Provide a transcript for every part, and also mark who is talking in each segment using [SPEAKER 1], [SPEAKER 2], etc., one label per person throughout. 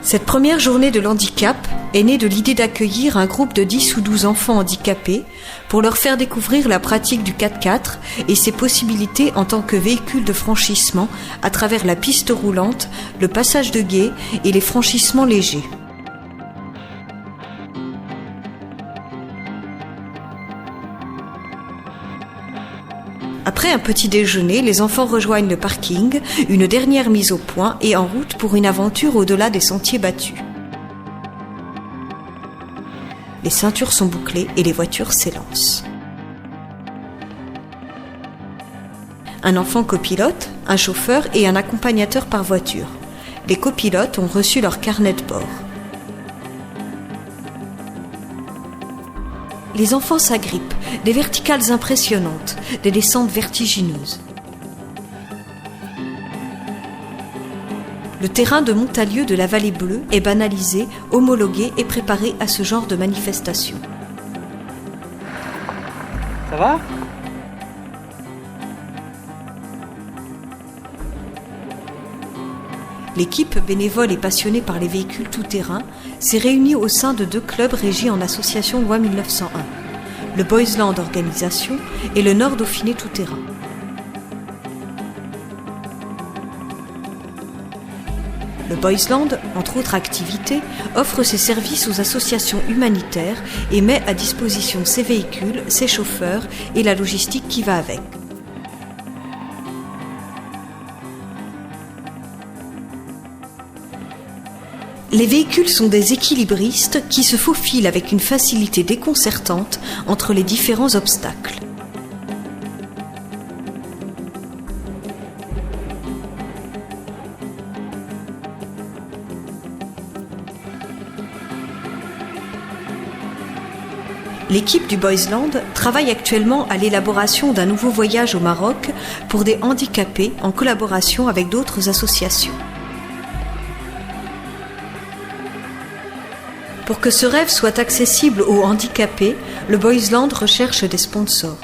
[SPEAKER 1] Cette première journée de l'handicap est née de l'idée d'accueillir un groupe de 10 ou 12 enfants handicapés pour leur faire découvrir la pratique du 4x4 et ses possibilités en tant que véhicule de franchissement à travers la piste roulante, le passage de gué et les franchissements légers. Après un petit déjeuner, les enfants rejoignent le parking, une dernière mise au point et en route pour une aventure au-delà des sentiers battus. Les ceintures sont bouclées et les voitures s'élancent. Un enfant copilote, un chauffeur et un accompagnateur par voiture. Les copilotes ont reçu leur carnet de bord. Les enfants s'agrippent, des verticales impressionnantes, des descentes vertigineuses. Le terrain de Montalieu de la Vallée Bleue est banalisé, homologué et préparé à ce genre de manifestation.
[SPEAKER 2] Ça va ?
[SPEAKER 1] L'équipe bénévole et passionnée par les véhicules tout-terrain s'est réunie au sein de 2 clubs régis en association loi 1901, le Boysland Organisation et le Nord Dauphiné Tout-Terrain. Le Boysland, entre autres activités, offre ses services aux associations humanitaires et met à disposition ses véhicules, ses chauffeurs et la logistique qui va avec. Les véhicules sont des équilibristes qui se faufilent avec une facilité déconcertante entre les différents obstacles. L'équipe du Boysland travaille actuellement à l'élaboration d'un nouveau voyage au Maroc pour des handicapés en collaboration avec d'autres associations. Pour que ce rêve soit accessible aux handicapés, le Boysland recherche des sponsors.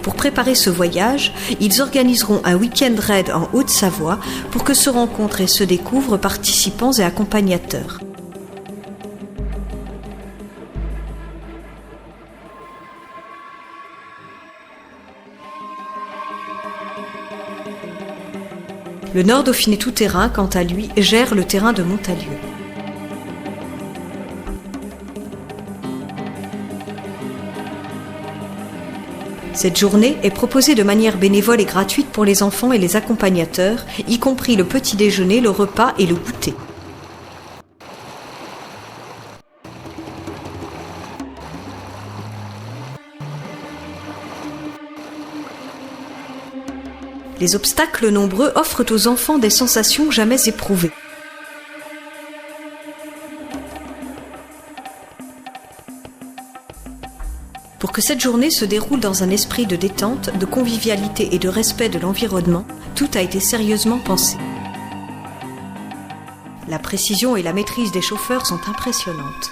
[SPEAKER 1] Pour préparer ce voyage, ils organiseront un week-end raid en Haute-Savoie pour que se rencontrent et se découvrent participants et accompagnateurs. Le Nord Dauphiné Tout-Terrain, quant à lui, gère le terrain de Montalieu. Cette journée est proposée de manière bénévole et gratuite pour les enfants et les accompagnateurs, y compris le petit déjeuner, le repas et le goûter. Les obstacles nombreux offrent aux enfants des sensations jamais éprouvées. Pour que cette journée se déroule dans un esprit de détente, de convivialité et de respect de l'environnement, tout a été sérieusement pensé. La précision et la maîtrise des chauffeurs sont impressionnantes.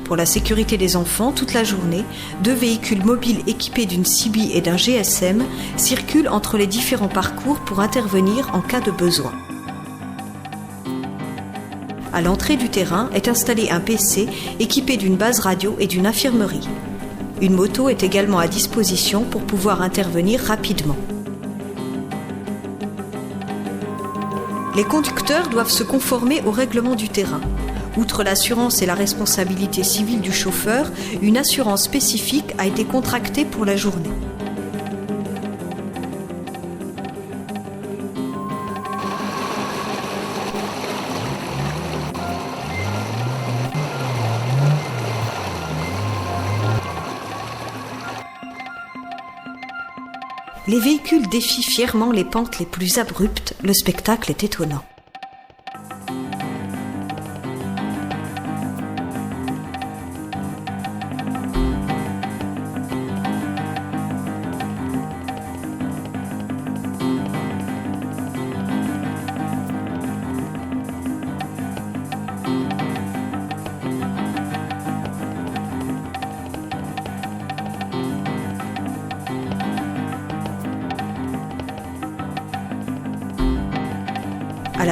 [SPEAKER 1] Pour la sécurité des enfants, toute la journée, 2 véhicules mobiles équipés d'une CB et d'un GSM circulent entre les différents parcours pour intervenir en cas de besoin. À l'entrée du terrain est installé un PC équipé d'une base radio et d'une infirmerie. Une moto est également à disposition pour pouvoir intervenir rapidement. Les conducteurs doivent se conformer aux règlements du terrain. Outre l'assurance et la responsabilité civile du chauffeur, une assurance spécifique a été contractée pour la journée. Les véhicules défient fièrement les pentes les plus abruptes, le spectacle est étonnant.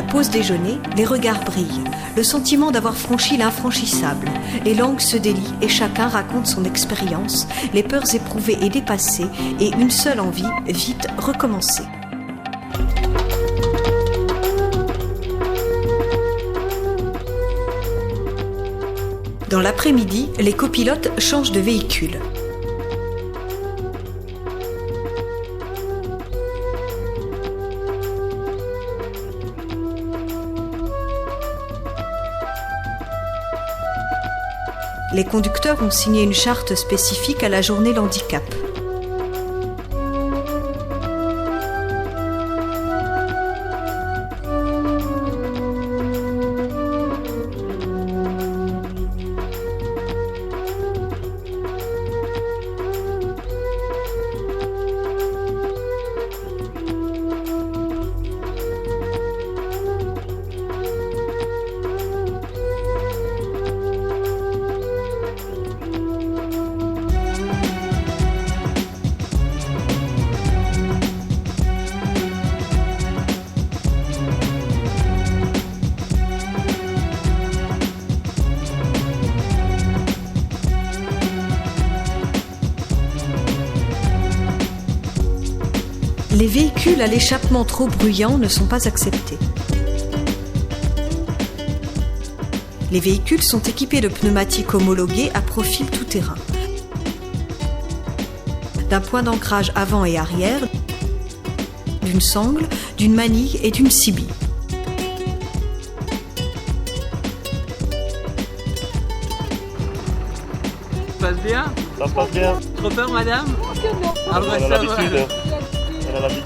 [SPEAKER 1] la pause déjeuner, les regards brillent, le sentiment d'avoir franchi l'infranchissable. Les langues se délient et chacun raconte son expérience, les peurs éprouvées et dépassées, et une seule envie, vite recommencer. Dans l'après-midi, les copilotes changent de véhicule. Les conducteurs ont signé une charte spécifique à la journée l'handicap. Les véhicules à l'échappement trop bruyant ne sont pas acceptés. Les véhicules sont équipés de pneumatiques homologués à profil tout-terrain, d'un point d'ancrage avant et arrière, d'une sangle, d'une manille et d'une cibille.
[SPEAKER 2] Ça passe bien?
[SPEAKER 3] Ça se passe bien.
[SPEAKER 2] Trop peur, madame?
[SPEAKER 3] Elle a l'habitude. Elle a l'habitude.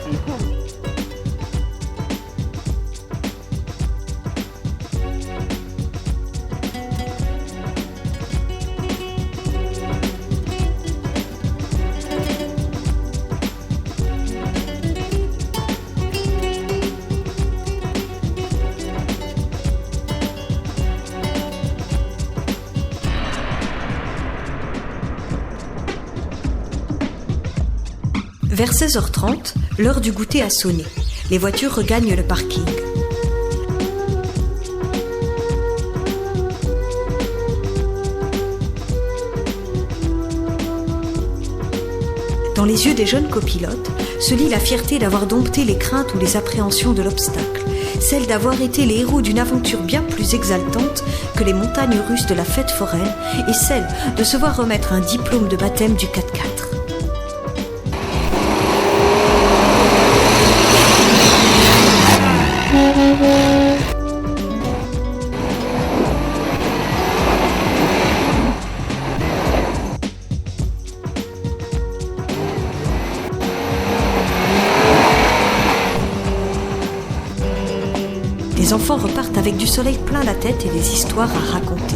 [SPEAKER 1] Vers 16h30, l'heure du goûter a sonné. Les voitures regagnent le parking. Dans les yeux des jeunes copilotes se lit la fierté d'avoir dompté les craintes ou les appréhensions de l'obstacle, celle d'avoir été les héros d'une aventure bien plus exaltante que les montagnes russes de la fête foraine, et celle de se voir remettre un diplôme de baptême du 4x4. Les enfants repartent avec du soleil plein la tête et des histoires à raconter.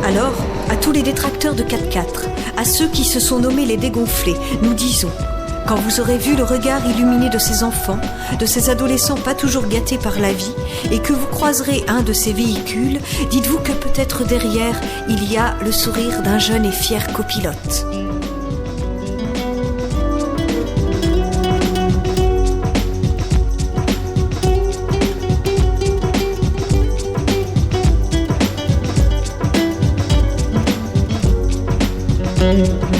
[SPEAKER 1] Alors, à tous les détracteurs de 4x4, à ceux qui se sont nommés les dégonflés, nous disons: quand vous aurez vu le regard illuminé de ces enfants, de ces adolescents pas toujours gâtés par la vie, et que vous croiserez un de ces véhicules, dites-vous que peut-être derrière, il y a le sourire d'un jeune et fier copilote.
[SPEAKER 3] Mmh.